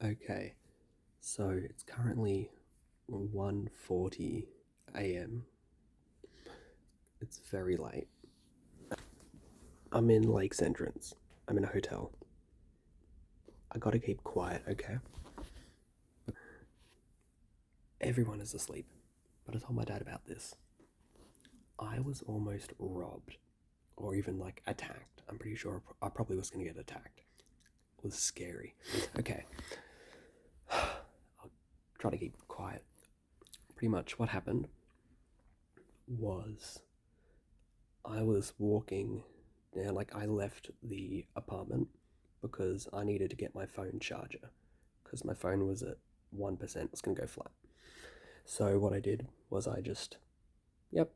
Okay, so it's currently 1:40 a.m. It's very late. I'm in Lake's entrance. I'm in a hotel. I gotta keep quiet, okay? Everyone is asleep, but I told my dad about this. I was almost robbed, or even like attacked. I'm pretty sure I probably was gonna get attacked. It was scary. Okay, I'll try to keep quiet. Pretty much what happened was I was walking down, like, I left the apartment because I needed to get my phone charger because my phone was at 1%, it's going to go flat. So, what I did was I just, went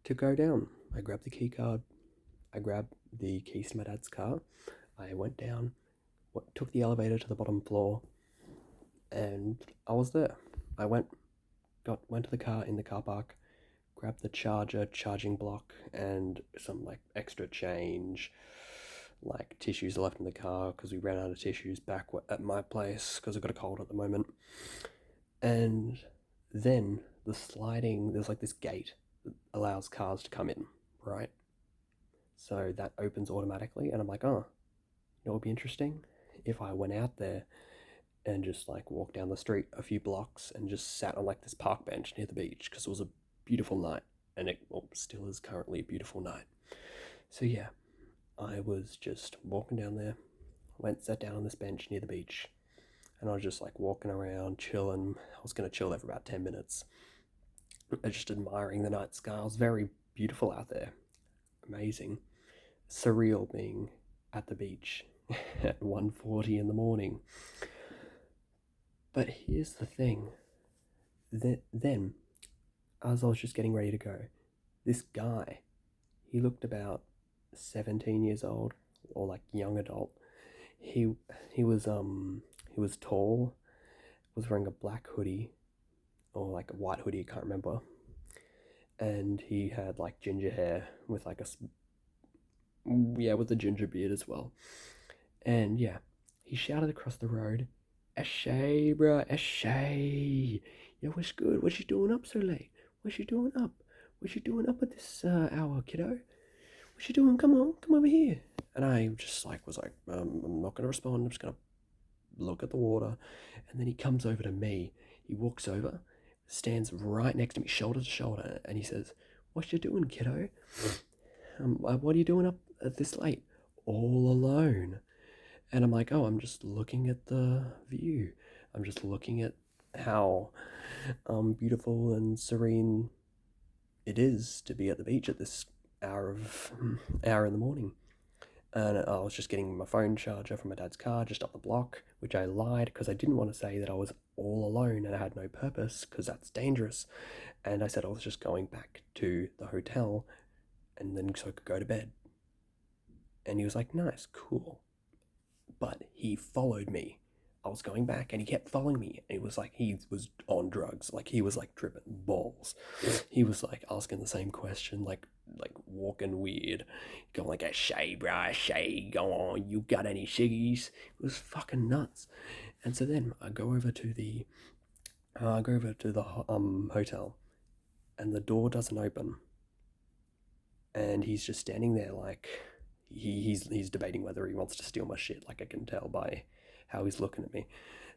to go down. I grabbed the key card, I grabbed the keys to my dad's car, I went down, took the elevator to the bottom floor, and I was there. I went to the car in the car park, grabbed the charging block, and some like extra change, like tissues left in the car because we ran out of tissues back at my place because I got a cold at the moment. And then there's like this gate that allows cars to come in, right? So that opens automatically, and I'm like, oh, it would be interesting if I went out there and just like walked down the street a few blocks and just sat on like this park bench near the beach because it was a beautiful night, and it still is currently a beautiful night. So yeah, I was just walking down there, went sat down on this bench near the beach, and I was just like walking around, chilling. I was gonna chill there for about 10 minutes, just admiring the night sky. It was very beautiful out there, amazing, surreal being at the beach at 1:40 in the morning. But here's the thing. Then, as I was just getting ready to go, this guy, he looked about 17 years old, or like young adult. He he was he was tall, was wearing a black hoodie or like a white hoodie, I can't remember. And he had like ginger hair with like with a ginger beard as well. And yeah, he shouted across the road, "Eshay, bruh, Eshay! Yo, what's good? What you doing up so late? What you doing up? What you doing up at this hour, kiddo? What you doing? Come on, come over here." And I just like was like, I'm not gonna respond. I'm just gonna look at the water. And then he comes over to me. He walks over, stands right next to me, shoulder to shoulder, and he says, "What you doing, kiddo? What are you doing up at this late, all alone?" And I'm like, "Oh, I'm just looking at the view. I'm just looking at how beautiful and serene it is to be at the beach at this hour in the morning." And I was just getting my phone charger from my dad's car just up the block, which I lied because I didn't want to say that I was all alone and I had no purpose because that's dangerous. And I said I was just going back to the hotel and then so I could go to bed. And he was like, "Nice, cool." But he followed me. I was going back and he kept following me. It was like he was on drugs. Like he was like tripping balls. He was like asking the same question, like walking weird, going like, "Eshay, bruh, Eshay, go on, you got any shiggies?" It was fucking nuts. And so then I go over to the hotel, and the door doesn't open, and he's just standing there like he's debating whether he wants to steal my shit. Like I can tell by how he's looking at me.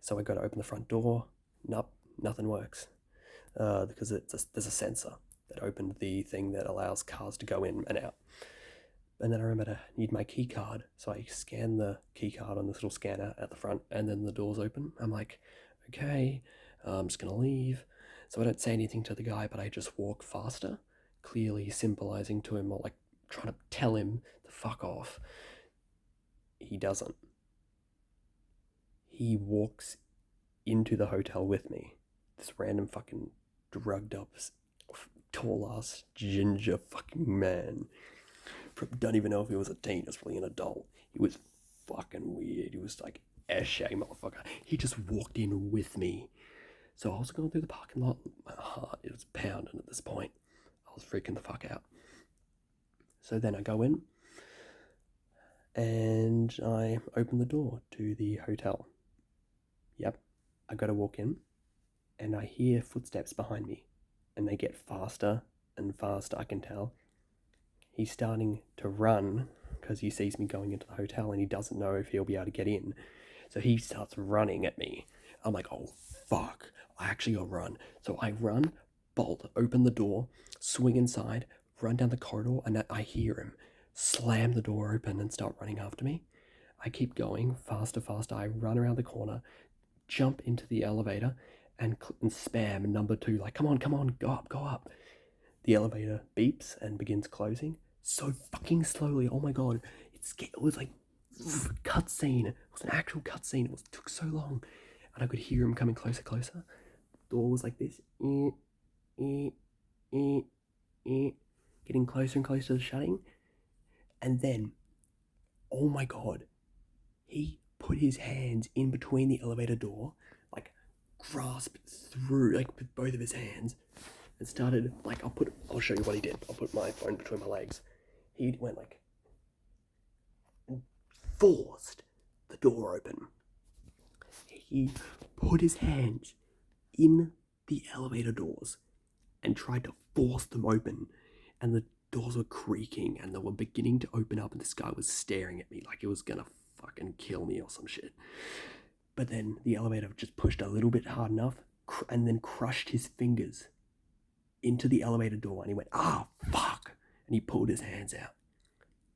So I go to open the front door. Nope, nothing works. Because there's a sensor that opened the thing that allows cars to go in and out. And then I remember to need my key card, so I scan the key card on this little scanner at the front, and then the doors open. I'm like, okay, I'm just gonna leave. So I don't say anything to the guy, but I just walk faster, clearly symbolizing to him, or like trying to tell him to fuck off. He doesn't. He walks into the hotel with me. This random fucking drugged up, tall ass ginger fucking man. Don't even know if he was a teen, he was probably an adult. He was fucking weird. He was like, "Eshay, motherfucker." He just walked in with me. So I was going through the parking lot. My heart, it was pounding at this point. I was freaking the fuck out. So then I go in and I open the door to the hotel. Yep. I go to walk in and I hear footsteps behind me and they get faster and faster, I can tell. He's starting to run because he sees me going into the hotel and he doesn't know if he'll be able to get in. So he starts running at me. I'm like, oh, fuck. I actually gotta run. So I run, bolt, open the door, swing inside, run down the corridor, and I hear him slam the door open and start running after me. I keep going faster, faster. I run around the corner, jump into the elevator, and spam number 2. Like, come on, go up, go up. The elevator beeps and begins closing so fucking slowly. Oh my god, it was like cutscene. It was an actual cutscene. It took so long, and I could hear him coming closer, closer. The door was like this, getting closer and closer to shutting, and then, oh my god, he put his hands in between the elevator door, like grasped through, like with both of his hands, and started like I'll show you what he did. I'll put my phone between my legs. He went like and forced the door open. He put his hands in the elevator doors and tried to force them open, and the doors were creaking and they were beginning to open up, and this guy was staring at me like it was gonna fucking kill me or some shit. But then the elevator just pushed a little bit hard enough and then crushed his fingers into the elevator door, and he went, fuck, and he pulled his hands out.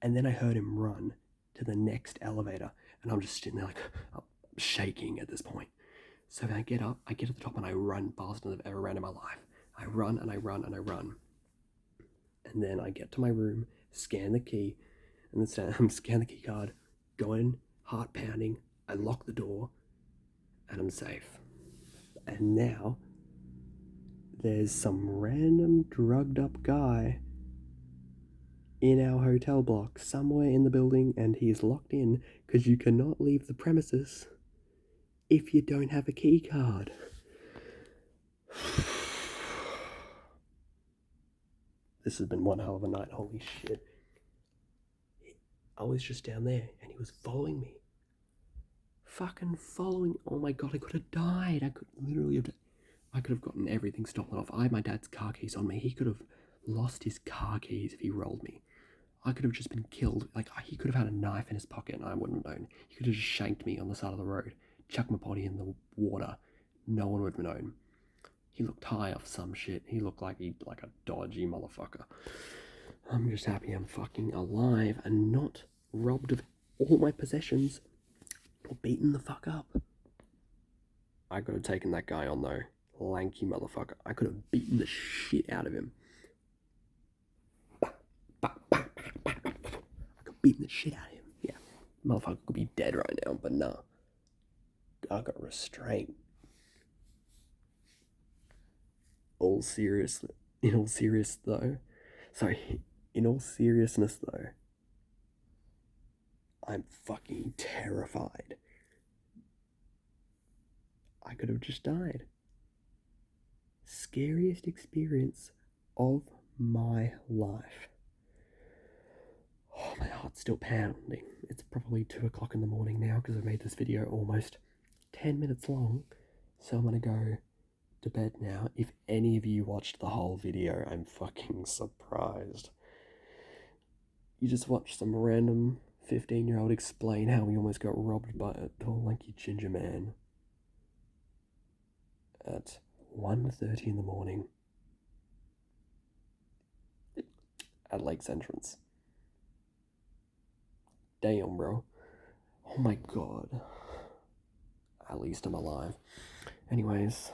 And then I heard him run to the next elevator, and I'm just sitting there like, I'm shaking at this point. So when I get up, I get to the top and I run faster than I've ever ran in my life. I run and I run and I run. And then I get to my room, scan the key, and then scan the key card, go in, heart pounding, I lock the door, and I'm safe. And now there's some random drugged up guy in our hotel block somewhere in the building, and he's locked in because you cannot leave the premises if you don't have a key card. This has been one hell of a night. Holy shit. I was just down there and he was following me. Fucking following. Oh my god, I could have died. I could have gotten everything stolen off. I had my dad's car keys on me. He could have lost his car keys if he rolled me. I could have just been killed. Like, he could have had a knife in his pocket and I wouldn't have known. He could have just shanked me on the side of the road, chucked my body in the water. No one would have known. He looked high off some shit. He looked like a dodgy motherfucker. I'm just happy I'm fucking alive and not robbed of all my possessions or beaten the fuck up. I could have taken that guy on though. Lanky motherfucker. I could have beaten the shit out of him. I could beat the shit out of him. Yeah. Motherfucker could be dead right now, but nah. I got restraint. In all seriousness though, I'm fucking terrified. I could have just died. Scariest experience of my life. Oh, my heart's still pounding. It's probably 2 o'clock in the morning now because I've made this video almost 10 minutes long. So I'm gonna go to bed now. If any of you watched the whole video, I'm fucking surprised. You just watched some random 15-year-old explain how he almost got robbed by a tall, lanky ginger man at 1:30 in the morning at Lake's entrance. Damn, bro. Oh my god. At least I'm alive. Anyways,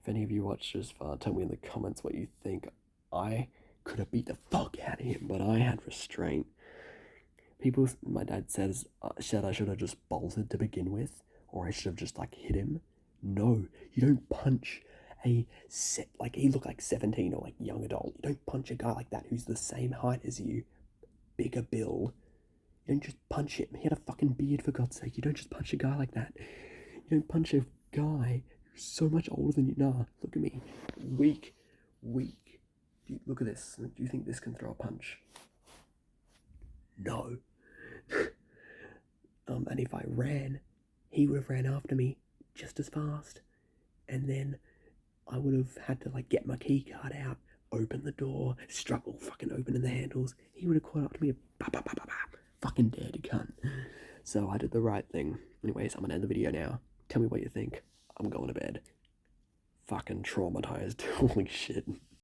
if any of you watched this far, tell me in the comments what you think. I could have beat the fuck out of him, but I had restraint. My dad said I should have just bolted to begin with, or I should have just like hit him. No, you don't punch he looked like 17 or like young adult. You don't punch a guy like that who's the same height as you, bigger build. You don't just punch him. He had a fucking beard, for God's sake. You don't just punch a guy like that. You don't punch a guy who's so much older than you. Nah, look at me. Weak. Look at this. Do you think this can throw a punch? No. And if I ran, he would have ran after me, just as fast. And then I would have had to like get my key card out, open the door, struggle fucking opening the handles. He would have caught up to me, bah, bah, bah, bah, bah. Fucking dead cunt. So I did the right thing. Anyways, I'm gonna end the video now. Tell me what you think. I'm going to bed. Fucking traumatized. Holy shit.